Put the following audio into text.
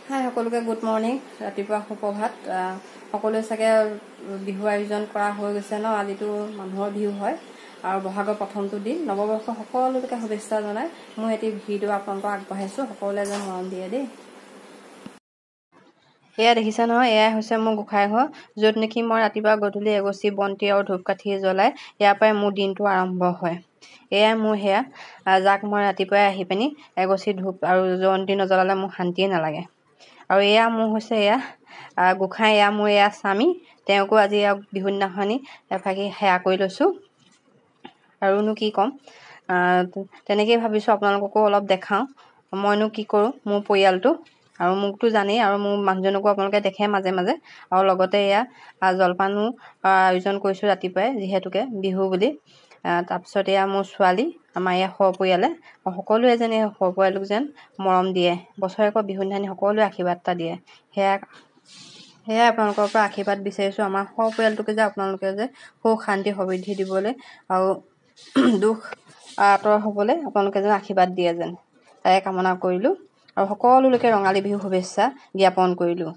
হাই সকলোকে good morning ৰাতিপুৱা সুপ্ৰভাত সকলোৱে চাগে বিহু আয়োজন কৰা হৈ গৈছে ন আজিতো মানুহৰ বিহু হয় আৰু বহাগৰ প্ৰথমটো দিন নৱবৰ্ষ সকলোকে শুভেচ্ছা জনাই মই এটি ভিডিঅ' আপোনালোকক আগবঢ়াইছো সকলোৱে যেন মৰম দিয়ে দেই এয়া দেখিছে নহয় এয়াই হৈছে মোৰ গোঁসাই ঘৰ য'ত নেকি মই ৰাতিপুৱা গধূলি এগছি বন্তি আৰু ধূপকাঠি জ্বলাই ইয়াৰ পৰাই মোৰ দিনটো আৰম্ভ হয় এয়াই মোৰ সেয়া যাক মই ৰাতিপুৱাই আহি পিনি এগছি ধূপ আৰু বন্তি নজ্বলালে মোৰ শান্তিয়ে নালাগে আৰু এয়া মোৰ হৈছে এয়া গোঁসাই এয়া মোৰ এয়া স্বামী তেওঁকো আজি বিহু দিনাখনি এফাকি সেৱা কৰি লৈছোঁ আৰুনো কি ক'ম তেনেকেই ভাবিছোঁ আপোনালোককো অলপ দেখাওঁ মইনো কি কৰোঁ মোৰ পৰিয়ালটো আৰু মোকতো জানেই আৰু মোৰ মানুহজনকো আপোনালোকে দেখে মাজে মাজে আৰু লগতে এয়া জলপানো আয়োজন কৰিছোঁ ৰাতিপুৱাই যিহেতুকে বিহু বুলি তাৰপিছত এয়া মোৰ ছোৱালী আমাৰ এয়া সপৰিয়ালে সকলোৱে যেন এই সপৰিয়ালক যেন মৰম দিয়ে বছৰেকৰ বিহু দিনাখনি সকলোৱে আশীৰ্বাদ এটা দিয়ে সেয়াই আপোনালোকৰ পৰা আশীৰ্বাদ বিচাৰিছোঁ আমাৰ সপৰিয়ালটোকে যে আপোনালোকে যে সুখ শান্তি সমৃদ্ধি দিবলৈ আৰু দুখ আঁতৰ হ'বলৈ আপোনালোকে যেন আশীৰ্বাদ দিয়ে যেন তাৰে কামনা কৰিলোঁ আৰু সকলো লোকে ৰঙালী বিহু শুভেচ্ছা জ্ঞাপন কৰিলোঁ